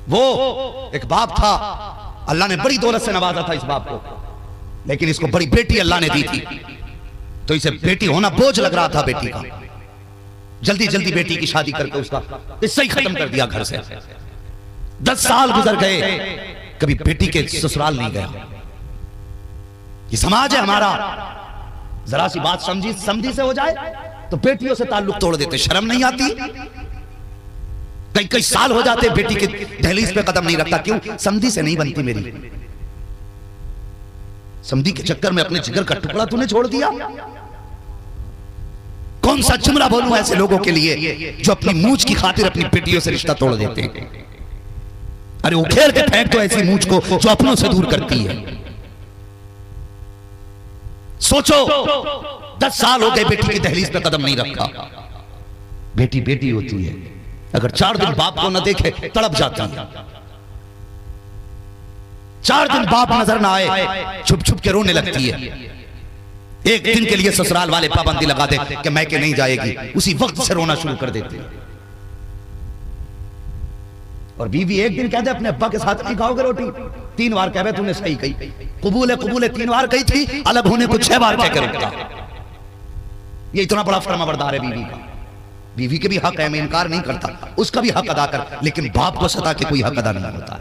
वो एक बाप था, अल्लाह ने बड़ी दौलत से नवाजा था इस बाप को, लेकिन इसको बड़ी बेटी अल्लाह ने दी थी, तो इसे बेटी होना बोझ लग रहा था बेटी का। जल्दी जल्दी बेटी की शादी करके उसका इससे ही खत्म कर दिया घर से। 10 साल गुजर गए, कभी बेटी के ससुराल नहीं गया। ये समाज है हमारा, जरा सी बात समझी से हो जाए तो बेटियों से ताल्लुक तोड़ देते, शर्म नहीं आती? कई साल हो जाते बेटी के दहलीज पे कदम नहीं रखता, क्यों? समझी से नहीं बनती मेरी, समझी के चक्कर में अपने जिगर का टुकड़ा तूने छोड़ दिया। कौन सा जुमला बोलूं ऐसे लोगों के लिए जो अपनी मूंछ की खातिर अपनी बेटियों से रिश्ता तोड़ देते हैं। अरे उखेड़ के फेंक दो ऐसी मूंछ को जो अपनों से दूर करती है। सोचो 10 साल हो गए बेटी की दहलीज पे कदम नहीं रखा। बेटी बेटी होती है, अगर 4 दिन बाप को न देखे तड़प जाती है। 4 दिन बाप नजर ना आए छुप छुप के रोने लगती है। एक दिन के लिए ससुराल वाले पाबंदी लगा दे कि मैं के नहीं जाएगी, उसी वक्त से रोना शुरू कर देते। और बीवी एक दिन कहते अपने अब्बा के साथ नहीं खाओगे रोटी, 3 बार कह तूने सही कही, कबूल है 3 बार कही थी, अलग होने को 6 बार कहकर रुकता। ये इतना बड़ा फरमाबरदार है बीवी का। बीवी के भी हक है, मैं इनकार नहीं करता, उसका भी हक अदा कर, लेकिन बाप को सता के कोई हक अदा नहीं होता।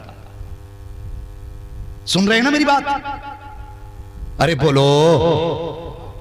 सुन रहे हैं ना मेरी बात? अरे बोलो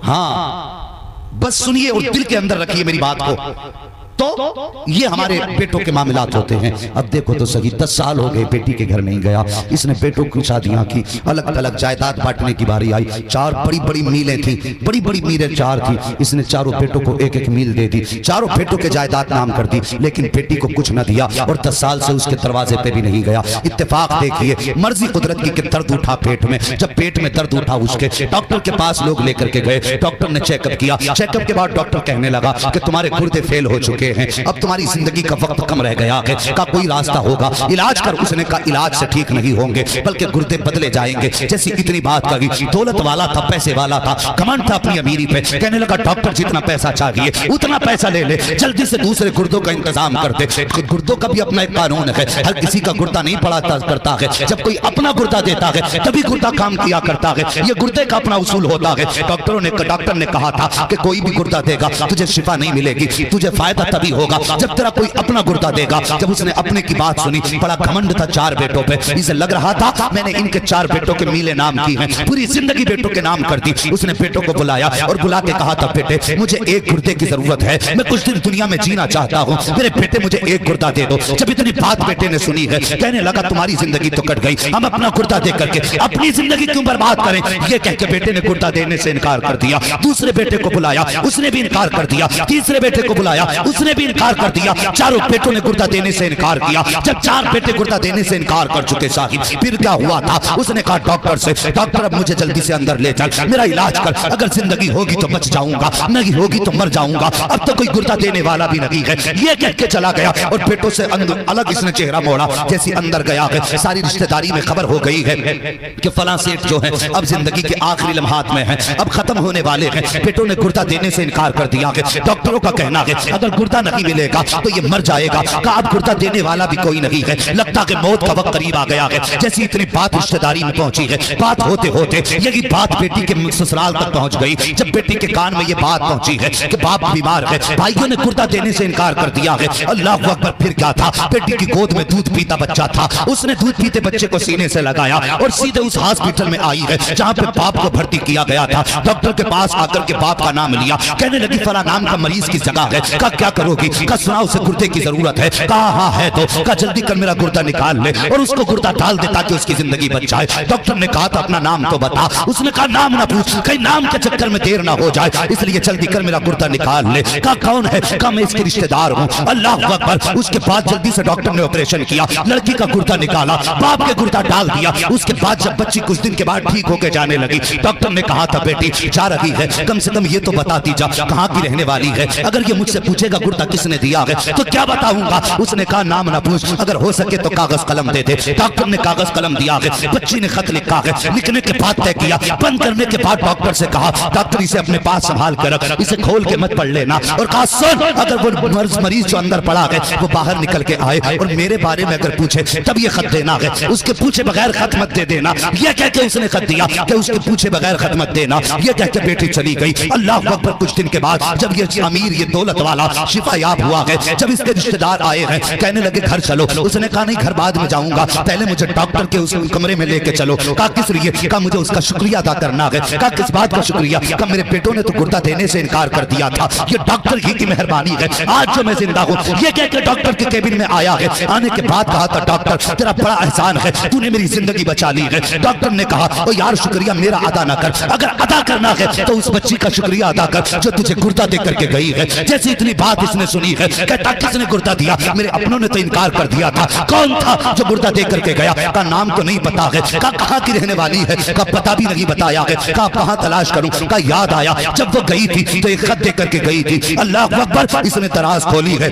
हाँ, बस सुनिए और दिल के अंदर रखिए मेरी बात को। तो ये हमारे बेटों के मामलात होते हैं। अब देखो तो सही, 10 साल हो गए बेटी के घर नहीं गया। इसने बेटों की शादियां की, अलग अलग जायदाद बांटने की बारी आई। 4 बड़ी बड़ी मीलें थी, बड़ी बड़ी मीलें 4 थी। इसने चारों बेटों को एक एक मील दे दी, चारों बेटों के जायदाद नाम कर दी, लेकिन बेटी को कुछ न दिया और 10 साल से उसके दरवाजे पे भी नहीं गया। इत्तेफाक देखिए, मर्जी कुदरत की कि दर्द उठा पेट में। जब पेट में दर्द उठा उसके, डॉक्टर के पास लोग लेकर के गए। डॉक्टर ने चेकअप किया, चेकअप के बाद डॉक्टर कहने लगा कि तुम्हारे गुर्दे फेल हो चुके हैं, अब तुम्हारी जिंदगी का वक्त कम रह गया है, का कोई रास्ता होगा, इलाज कर। उसने कहा इलाज से ठीक नहीं होंगे, बल्कि गुर्दे बदले जाएंगे। जैसी इतनी बात कही, दौलत वाला था, पैसे वाला था, घमंड था अपनी अमीरी पे। कहने लगा डॉक्टर जितना पैसा चाहिए उतना पैसा ले ले, जल्दी से दूसरे गुर्दों का इंतजाम कर दे। गुर्दों का भी अपना एक कानून है, हर किसी का गुर्दा नहीं पड़ा करता है। जब कोई अपना गुर्दा देता है तभी गुर्दा काम किया करता है, ये गुर्दे का अपना उसूल होता है। डॉक्टर ने कहा था कि कोई भी गुर्दा देगा तुझे शिफा नहीं मिलेगी, तुझे फायदा तभी होगा जब तेरा कोई अपना गुर्दा देगा। जब उसने अपने की बात सुनी, बड़ा घमंड था 4 बेटों पे। इसे लग रहा था मैंने इनके 4 बेटों के मीले नाम की हैं, पूरी जिंदगी बेटों के नाम कर दी। उसने बेटों को बुलाया और बुला के कहा था बेटे मुझे एक गुर्दे की जरूरत है, मैं कुछ दिन दुनिया में जीना चाहता हूँ, मेरे बेटे मुझे एक गुर्दा दे दो। जब इतनी बात बेटे ने सुनी है, कहने लगा तुम्हारी जिंदगी तो कट गई, हम अपना गुर्दा दे करके अपनी जिंदगी क्यों बर्बाद करें। ये कह के बेटे ने गुर्दा देने से इनकार कर दिया। दूसरे बेटे को बुलाया, उसने भी इनकार कर दिया। तीसरे बेटे को बुलाया, उसने भी इनकार कर दिया। चारों बेटों ने गुर्दा देने से इनकार किया। जब 4 बेटे गुर्दा देने से इनकार कर चुके साहिब, फिर क्या हुआ था? उसने कहा डॉक्टर से, डॉक्टर अब मुझे जल्दी से अंदर ले चल, मेरा इलाज कर, अगर जिंदगी होगी तो बच जाऊंगा, नहीं होगी तो मर जाऊंगा, अब तो कोई गुर्दा देने वाला भी नहीं है। ये कह के चला गया और बेटों से अलग इसने चेहरा मोड़ा। जैसे अंदर गया है, सारी रिश्तेदारी में खबर हो गई है कि फलां सेठ जो है अब जिंदगी के आखिरी लम्हात में है, अब खत्म होने वाले हैं। बेटों ने गुर्दा देने से इनकार कर दिया है। डॉक्टरों का कहना है अगर गुर्दा नहीं मिलेगा तो ये मर जाएगा। का अब गुर्दा देने वाला भी कोई नहीं है, लगता कि मौत का वक्त करीब आ गया है। जैसी इतनी बात रिश्तेदारी में पहुंची है, बात होते होते यही बात बेटी के ससुराल तक पहुंच गई। जब बेटी के कान में ये बात पहुंची है कि बाप बीमार है, भाइयों ने गुर्दा देने से इनकार कर दिया है। अल्लाह अकबर, फिर क्या था? बेटी की गोद में दूध पीता बच्चा था, उसने दूध पीते बच्चे को सीने से लगाया और सीधे उस हॉस्पिटल में आई है जहां पे बाप को भर्ती किया गया था। डॉक्टर के पास आकर के बाप का नाम लिया, कहने लगी फला नाम का मरीज की जगह है, का क्या करोगी? का सुना उसे गुर्दे की जरूरत है। कहा हाँ है तो का जल्दी कर मेरा गुर्दा निकाल ले और उसको गुर्दा डाल दे ताकि उसकी जिंदगी बच जाए। डॉक्टर ने कहा था अपना नाम तो बता, उसने कहा नाम ना पूछ, कहीं नाम के चक्कर में देर ना हो जाए, इसलिए जल्दी कर मेरा गुर्दा निकाल ले। कहा कौन है? कहा मैं इसके रिश्तेदार हूँ। अल्लाह अकबर, उसके बाद जल्दी से डॉक्टर ने ऑपरेशन किया, लड़की का गुर्दा निकाला, बाप के गुर्दा डाल दिया। उसके बाद जब बच्ची कुछ दिन के बाद ठीक होकर जाने लगी, डॉक्टर ने कहा था बेटी जा रही है, कम से कम ये तो बताती जा कहाँ की रहने वाली है, अगर ये मुझसे पूछेगा गुर्दा कुर्ता किसने दिया है? तो क्या बताऊंगा? उसने कहा नाम ना पूछ, अगर हो सके तो कागज कलम दे दे। डॉक्टर ने कागज कलम दिया है, बच्ची ने खत लिखा है, लिखने के बाद तय किया, बंद करने के बाद डॉक्टर से कहा डॉक्टर इसे अपने पास संभाल कर रख, इसे खोल के मत पढ़ लेना। और कहा सुन, अगर वो मरीज जो अंदर पड़ा है वो बाहर निकल के आए और मेरे बारे में अगर पूछे तब ये खत देना है, उसके पूछे बगैर खत मत दे देना। ये कह के उसने खत दिया कि उसके पूछे बगैर खत मत देना। ये कह के बेटी चली गई। अल्लाह अकबर। कुछ दिन के बाद जब ये अमीर, ये दौलत वाला शिफायाब हुआ है, जब इसके रिश्तेदार आए हैं, कहने लगे घर चलो। उसने कहा नहीं, घर बाद में जाऊंगा, पहले मुझे डॉक्टर के उस कमरे में लेके चलो। कहा किस लिए? कहा मुझे उसका शुक्रिया अदा करना है। कहा किस बात का शुक्रिया? कहा मेरे बेटों ने तो गुर्दा देने से इनकार कर दिया था, ये डॉक्टर ही की मेहरबानी है आज जो मैं जिंदा हूँ। ये कह के डॉक्टर के केबिन में आया है। आने के बाद कहा था डॉक्टर तेरा बड़ा एहसान है, तूने मेरी जिंदगी बचा ली है। डॉक्टर ने कहा ओ यार शुक्रिया मेरा अदा ना कर, अगर अदा करना है तो उस बच्ची का शुक्रिया अदा कर जो तुझे गुर्दा दे करके गई है। जैसे इतनी बात इसने सुनी है, कहता किसने गुर्दा दिया? मेरे अपनों ने तो इनकार कर दिया था। कौन था जो गुर्दा दे करके गया? का नाम तो नहीं पता है। का कहाँ की रहने वाली है? का पता भी नहीं बताया है। का कहाँ तलाश करूं? का याद आया जब वो गई थी तो एक खत दे करके गई थी। अल्लाह अकबर। इसने दराज खोली है,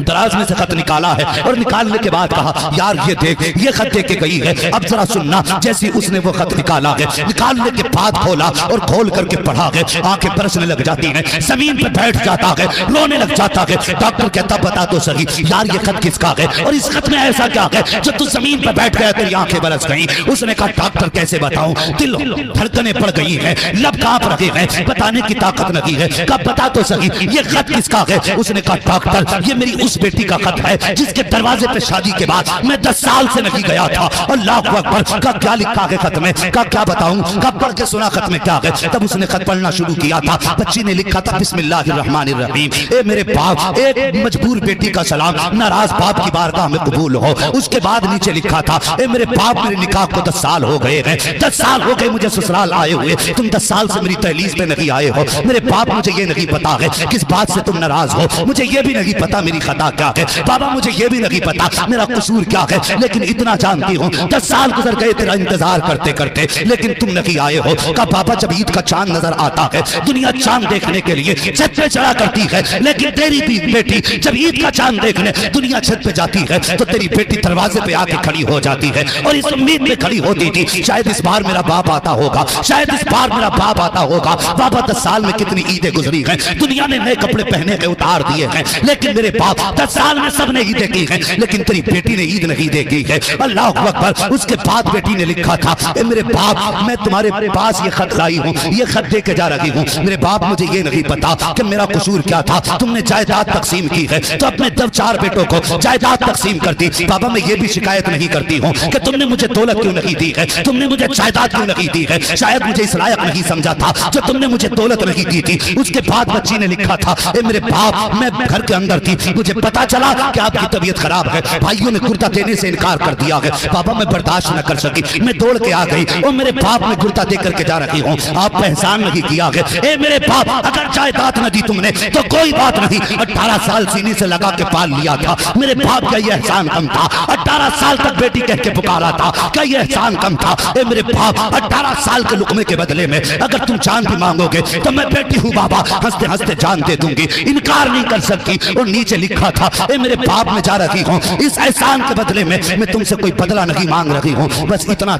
दराज में से खत निकाला है और निकालने के बाद कहा यार ये देख, ये खत दे के गई है, अब जरा सुनना। जैसे उसने वो खत निकाला है, निकालने के बाद खोला और खोल करके पढ़ा है, आंखें बरसने लग जाती हैं, जमीन पे बैठ जाता है, रोने लग जाता है। डॉक्टर कहता बता तो सही यार ये खत किसका है और इस खत में ऐसा क्या है जो तू जमीन पे बैठ गया तेरी आंखें बरस गई? उसने कहा डॉक्टर कैसे बताऊं, दिल धड़कने पड़ गई है, लब कांप रहे हैं, बताने की ताकत नहीं है। कहा बता तो सही ये खत किसका है? उसने कहा डॉक्टर ये मेरी उस बेटी का खत है जिसके दरवाजे पे शादी के बाद मैं 10 साल से नहीं गया था। अल्लाह अकबर। का क्या लिखा है खत में? का क्या बताऊं? कब पढ़ के सुना खत में क्या है? तब उसने खत पढ़ना शुरू किया था। बच्ची ने लिखा था बिस्मिल्लाहिर्रहमानिर्रहीम, ए मेरे बाप, एक मजबूर बेटी का सलाम, नाराज बाप की बारगाह में कबूल हो। उसके बाद नीचे लिखा था ए मेरे बाप, मेरे निकाह को 10 साल हो गए हैं, 10 साल हो गए मुझे ससुराल आए हुए, तुम 10 साल से मेरी तहलीज पे नहीं आए हो। मेरे बाप मुझे ये नहीं पता है किस बात से तुम नाराज हो, मुझे ये भी नहीं पता मेरी खता क्या है। बाबा मुझे ये भी नहीं पता मेरा कसूर क्या है, लेकिन इतना जानती हूँ 10 साल गुजर गए तेरा इंतजार करते करते, लेकिन तुम नहीं आए हो। कहा बाबा जब ईद का चांद नजर आता है दुनिया चांद देखने के लिए छत पे चढ़ा करती है, लेकिन तेरी बेटी जब ईद का चांद देखने दुनिया छत पे जाती है तो तेरी बेटी दरवाजे पे आके खड़ी हो जाती है और इस उम्मीद में खड़ी होती थी शायद इस बार मेरा बाप आता होगा, शायद इस बार मेरा बाप आता होगा। बाबा 10 साल में कितनी ईदें गुजरी हैं, दुनिया ने नए कपड़े पहने के उतार दिए हैं, लेकिन मेरे बाप 10 साल में सबने ईदें की हैं, लेकिन तेरी बेटी ने ईद नहीं देखी है। अल्लाह अकबर। उसके बाद बेटी ने लिखा था ए मेरे बाप मैं तुम्हारे पास ये खत लाई हूँ, ये खत दे के जा रही हूँ। मेरे बाप मुझे ये नहीं पता कि मेरा कसूर क्या था, तुमने जायदाद तकसीम की है तो अपने 4 बेटों को जायदाद तकसीम कर दी। बाबा मैं ये भी शिकायत नहीं करती हूँ कि तुमने मुझे दौलत क्यों नहीं दी है, तुमने मुझे जायदाद क्यों नहीं दी है, शायद मुझे इस लायक नहीं समझा था जो तुमने मुझे दौलत नहीं दी थी। उसके बाद बच्ची ने लिखा था ए मेरे बाप मैं घर के अंदर थी, मुझे पता चला कि आपकी तबीयत खराब है, भाइयों ने गुर्दा देने से इनकार कर दिया है। बाबा मैं बर्दाश्त न कर सकी, मैं दौड़ के आ गई और मेरे बाप ने गुर्दा दे करके जा रही हूँ, आप एहसान नहीं किया है। ए मेरे बाप अगर जायदाद न दी तुमने तो कोई बात नहीं, 18 साल सीने से लगा के पाल लिया था, मेरे बाप का यह एहसान कम था। 18 साल तक बेटी कह के पुकारा था, क्या यह एहसान कम था? ए मेरे बाप 18 साल के लुकमे के बदले में अगर तुम जान भी मांगोगे तो मैं बेटी हूँ बाबा, हंसते हंसते जान दे दूंगी, इनकार नहीं कर सकती। और नीचे लिखा था ए मेरे बाप मैं जा रही हूँ, इस एहसान के बदले में मैं तुमसे कोई बदला नहीं मांग रही हूँ, बस इतना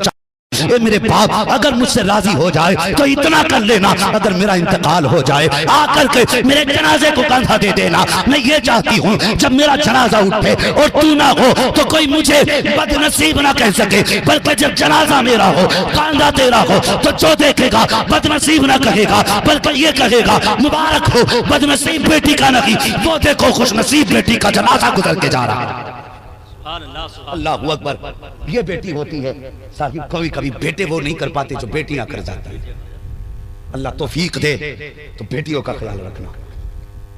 ए मेरे बाप अगर मुझसे राजी हो जाए तो इतना कर लेना, अगर मेरा इंतकाल हो जाए आकर के मेरे जनाजे को कंधा दे देना। मैं ये चाहती हूँ जब मेरा जनाजा उठे और तू ना हो तो कोई मुझे बदनसीब ना कह सके, बल्कि जब जनाजा मेरा हो कंधा तेरा हो तो जो देखेगा बदनसीब ना कहेगा, बल्कि ये कहेगा मुबारक हो बदनसीब बेटी का नहीं, वो देखो खुशनसीब बेटी का जनाजा गुजर के जा रहा है। अल्लाह अकबर। ये बेटी होती है साहिब, कभी कभी बेटे वो नहीं कर पाते जो बेटियां कर जाती हैं। अल्लाह तौफीक दे तो बेटियों का ख्याल रखना,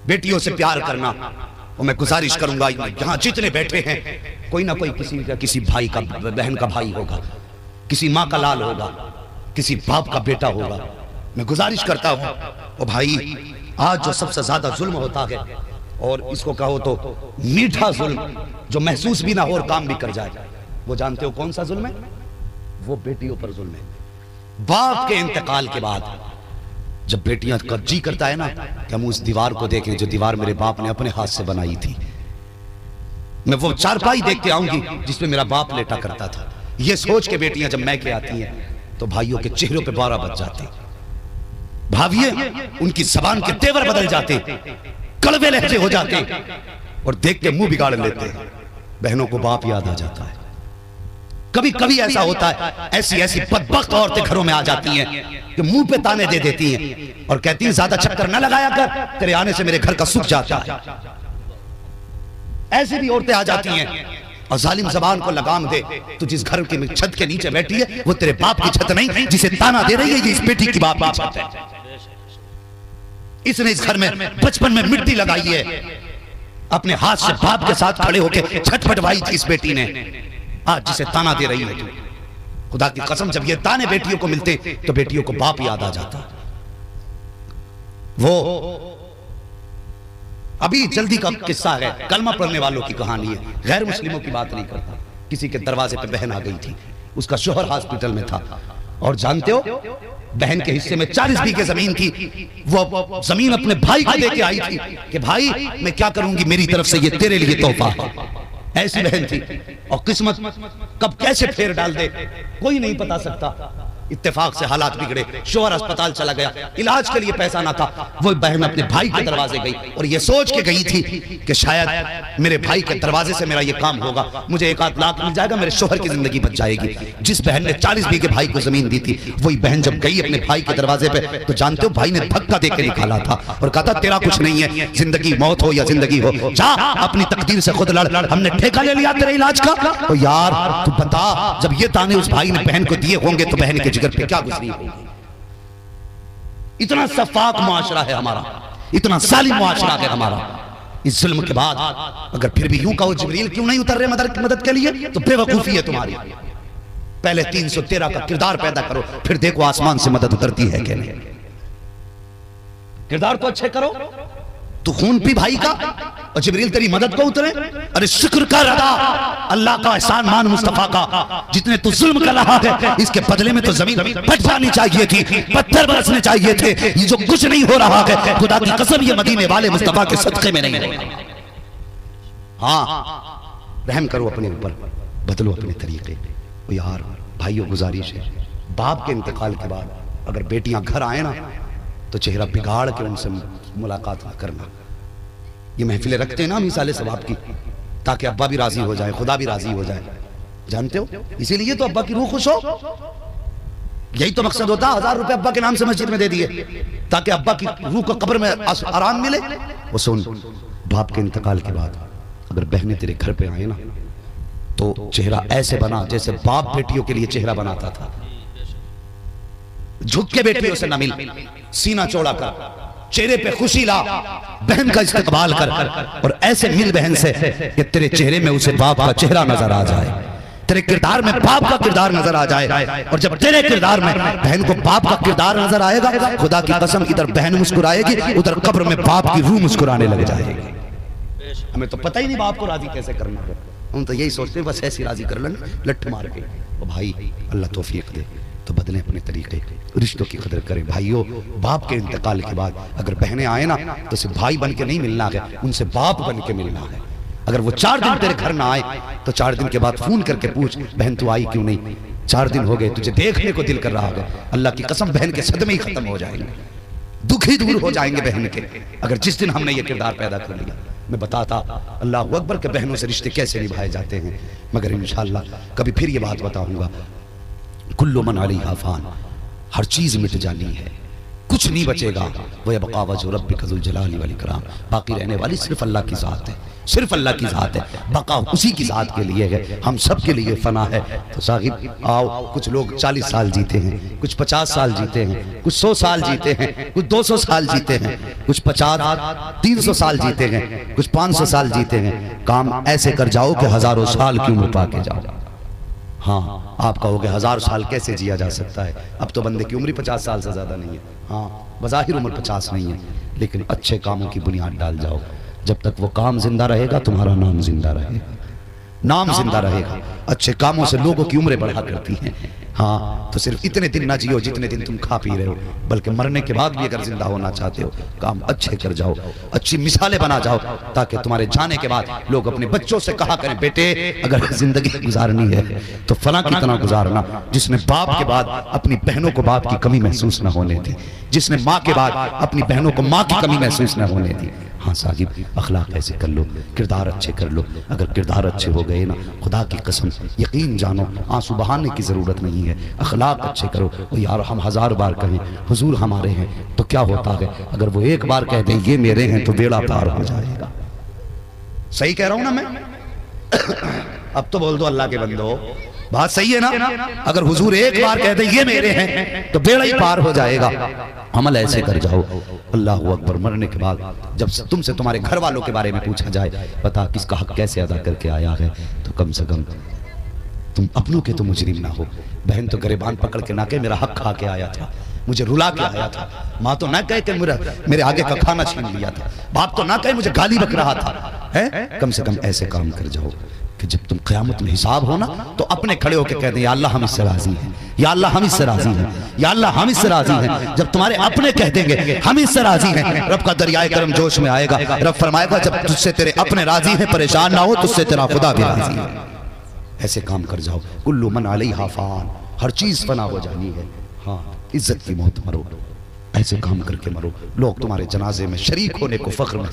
बेटियों से प्यार करना। और मैं गुजारिश करूंगा यहाँ जितने बैठे हैं कोई ना कोई किसी भाई का बहन का भाई होगा, किसी माँ का लाल होगा, किसी बाप का बेटा होगा। मैं गुजारिश करता हूँ ओ भाई आज जो सबसे ज्यादा जुल्म होता है और इसको कहो तो मीठा जुल्म जो महसूस भी ना हो और काम भी कर जाए, वो जानते हो कौन सा जुल्म है? वो बेटियों पर जुल्म है। बाप के इंतकाल के बाद जब बेटियां का जी करता है ना कि हम उस दीवार को देखें जो दीवार मेरे बाप ने अपने हाथ से बनाई थी, मैं वो चारपाई देख के आऊंगी जिसमें मेरा बाप लेटा करता था। ये सोच के बेटियां जब मैके आती हैं तो भाइयों के चेहरों पे 12 बज जाते, भाविये उनकी जबान के तेवर बदल जाते, कड़वे लहजे हो जाते और देख के मुंह बिगाड़ लेते। बहनों को बाप याद आ जाता है। कभी कभी ऐसा होता है, ऐसी ऐसी बदबख्त औरतें घरों में आ जाती हैं कि मुंह पे ताने दे देती हैं और कहती हैं ज्यादा चक्कर न लगाया कर, तेरे आने से मेरे घर का सुख जाता है। ऐसी भी औरतें आ जाती हैं और जालिम जबान को लगाम दे, तो जिस घर की छत के नीचे बैठी है वो तेरे बाप की छत नहीं, जिसे ताना दे रही है ये इस बेटी की बाप की छत है। इसने इस घर में बचपन में मिट्टी लगाई है, अपने हाथ से बाप के साथ खड़े होकर छत फटवाई थी इस बेटी ने, आज जिसे ताना दे रही है तू। खुदा की कसम जब ये ताने बेटियों को मिलते तो बेटियों को बाप याद आ जाता। वो अभी जल्दी का किस्सा है, कलमा पढ़ने वालों की कहानी है, गैर मुस्लिमों की बात नहीं करता। किसी के दरवाजे पे बहन आ गई थी, उसका शोहर हॉस्पिटल में था और जानते हो बहन के हिस्से में 40 बीघे जमीन थी। वो जमीन अपने भाई को देके आई थी कि भाई मैं क्या करूंगी, मेरी तरफ से ये तेरे लिए तोहफा है। ऐसी बहन थी और किस्मत कब कैसे फेर डाल दे कोई नहीं बता सकता। इत्तेफाक से हालात बिगड़े, शोहर अस्पताल चला गया, इलाज के लिए पैसा ना था, वो बहन अपने भाई के दरवाजे गई और ये सोच के गई थी कि शायद मेरे भाई के दरवाजे से मेरा ये काम होगा, मुझे 1-8 लाख मिल जाएगा, मेरे शोहर की जिंदगी बच जाएगी। जिस बहन ने 40 बीघे भाई को जमीन दी थी, वही बहन जब गई अपने भाई के दरवाजे पे तो जानते हो भाई ने धक्का देकर निकाला था और कहा था तेरा कुछ नहीं है, जिंदगी मौत हो या जिंदगी हो, जा अपनी तकदीर से खुद लड़, हमने ठेका ले लिया तेरे इलाज का। तो यार तू बता, जब ये ताने उस भाई ने बहन को दिए होंगे तो बहन के जिगर पे क्या गुजरी होगी। इतना सफाक मुआशरा है हमारा, इतना सालिम मुआशरा है हमारा। इस जुल्म के बाद अगर फिर भी यूं कहो जिब्रील क्यों नहीं उतर रहे मदद के लिए, तो बेवकूफी है तुम्हारी। पहले 313 का किरदार पैदा करो, फिर देखो आसमान से मदद उतरती है कि नहीं। किरदार तो अच्छे करो, तू खून पी भाई का और जिब्रील तेरी मदद को उतरे। अरे शुक्र कर अदा अल्लाह का, एहसान मान मुस्तफा का, जितने तू जुल्म कर रहा है इसके बदले में तो जमीन फट जानी चाहिए थी, पत्थर बरसने चाहिए थे। ये जो कुछ नहीं हो रहा है खुदा की कसम ये मदीने वाले मुस्तफा के सदके में नहीं है। हाँ रहम करो अपने ऊपर, बदलो अपने तरीके। यार भाइयों गुजारिश है, बाप के इंतकाल के बाद अगर बेटियां घर आए ना तो चेहरा बिगाड़ के उनसे मुलाकात करना। ये महफिलें रखते हैं ना हम इसाले सवाब की, ताकि अब्बा भी राजी हो जाए, खुदा भी राजी हो जाए, जानते हो। इसीलिए तो अब्बा की रूह खुश हो, यही तो मकसद होता है। 1000 रुपए अब्बा के नाम से मस्जिद में दे दिए ताकि अब्बा की रूह को कब्र में आराम मिले। वो सुन, बाप के इंतकाल के बाद अगर बहनें तेरे घर पे आए ना तो चेहरा ऐसे बना जैसे बाप बेटियों के लिए चेहरा बनाता था। झुक के बेटियों से न मिल, सीना चौड़ा कर, चेहरे पे खुशी ला, बहन का इस्तकबाल कर और ऐसे मिल बहन से कि तेरे चेहरे में उसे बाप का चेहरा नजर आ जाए, तेरे किरदार में बाप का किरदार नजर आ जाए। और जब तेरे किरदार में बहन को बाप का किरदार नजर आएगा, खुदा की कसम इधर बहन मुस्कुराएगी, उधर कब्र में बाप की रूह मुस्कुराने लग जाएगी। हमें तो पता ही नहीं बाप को राजी कैसे करना है, हम तो यही सोचते हैं बस ऐसी राजी कर लेना लठ मार के। तो भाई अल्लाह तौफीक दे तो बदले अपने तरीके, रिश्तों की कदर करें। भाइयों बाप के इंतकाल के बाद अगर बहनें आए ना तो सिर्फ भाई बन के नहीं मिलना है, उनसे बाप बन के मिलना है। अगर वो 4 दिन तेरे घर ना आए तो 4 दिन के बाद फोन करके पूछ बहन तू आई क्यों नहीं, 4 दिन हो गए तुझे देखने को दिल कर रहा है। अल्लाह की कसम बहन के सदमे ही खत्म हो जाएंगे, दुख ही दूर हो जाएंगे बहन के, अगर जिस दिन हमने ये किरदार पैदा कर लिया। मैं बताता अल्लाह अकबर के बहनों से रिश्ते कैसे निभाए जाते हैं, मगर इंशाअल्लाह कभी फिर ये बात बताऊंगा। कुल्लु मन अलैहा फान, हर चीज मिट जानी है, कुछ नहीं बचेगा। वह बका वजह रब्बिका ज़ुल जलाली वल इकराम, बाकी रहने वाली सिर्फ अल्लाह की ज़ात है, सिर्फ अल्लाह की ज़ात है, बका उसी की ज़ात के लिए है, हम सब के लिए फना है। तो साहिब आओ, कुछ लोग 40 साल जीते हैं, कुछ 50 साल जीते हैं, कुछ 100 साल जीते हैं, कुछ 200 साल जीते हैं, कुछ 300 साल जीते हैं, कुछ 500 साल जीते हैं। काम ऐसे कर जाओ कि हजारों साल की उम्र पा के जाओ। हाँ आप कहोगे 1000 साल कैसे जिया जा सकता है, अब तो बंदे की उम्र 50 साल से ज्यादा नहीं है। हाँ बज़ाहिर उम्र 50 नहीं है, लेकिन अच्छे कामों की बुनियाद डाल जाओ, जब तक वो काम जिंदा रहेगा तुम्हारा नाम जिंदा रहेगा, नाम जिंदा रहेगा। अच्छे कामों से लोगों की उम्रें बढ़ा करती हैं। हाँ, तो सिर्फ इतने दिन ना जियो जितने दिन तुम खा पी रहे हो, बल्कि मरने के बाद भी अगर जिंदा होना चाहते हो, काम अच्छे कर जाओ, अच्छी मिसालें बना जाओ, ताकि तुम्हारे जाने के बाद लोग अपने बच्चों से कहा करें, बेटे अगर जिंदगी गुजारनी है तो फलां की तरह गुजारना, जिसने बाप के बाद अपनी बहनों को बाप की कमी महसूस न होने दी, जिसने माँ के बाद अपनी बहनों को माँ की कमी महसूस न होने दी। हाँ साहिब, अखलाक ऐसे कर लो, किरदार अच्छे कर लो। अगर किरदार अच्छे हो गए ना, खुदा की कसम यकीन जानो आंसू बहाने की ज़रूरत नहीं है। अखलाक अच्छे करो। वो यार हम 1000 बार कहें हुजूर हमारे हैं तो क्या होता है, अगर वो एक बार कह दें ये मेरे हैं तो बेड़ा पार हो जाएगा। सही कह रहा हूं ना मैं? अब तो बोल दो अल्लाह के बंदो, बात सही है ना? अगर हुजूर एक बार कह दे ये मेरे हैं तो बेड़ा ही पार हो जाएगा। अमल ऐसे कर जाओ। अल्लाह अकबर। मरने के बाद जब तुमसे तुम्हारे घर वालों के बारे में पूछा जाए, पता किसका हक कैसे अदा करके आया है, तो कम से कम तुम अपनों के तो मुजरिम ना हो। बहन तो गरेबान पकड़ के ना कहे मेरा हक खा के आया था, मुझे रुला के आया था। माँ तो ना कहे कि मेरे आगे का खाना छीन लिया था। बाप तो ना कहे मुझे गाली बक रहा था। है कम से कम ऐसे काम कर जाओ कि जब तुम क़यामत में हिसाब हो ना, तो अपने खड़े होकर कहते हैं या अल्लाह हम इससे राजी हैं, या अल्लाह हम इससे राजी हैं, या अल्लाह हम इससे राजी हैं। जब तुम्हारे अपने कह देंगे हम इससे राजी हैं, रब का दरियाए करम जोश में आएगा। रब फरमाएगा जब तुझसे तेरे अपने राजी हैं, परेशान ना हो, तुझसे तेरा खुदा भी राजी है। ऐसे काम कर जाओ। कुल्लु मन अलैहा फान, हर चीज फना हो जानी है। हाँ, इज्जत की मौत मरो, ऐसे काम करके मरो। लोग तुम्हारे जनाजे में शरीक होने को फख्र में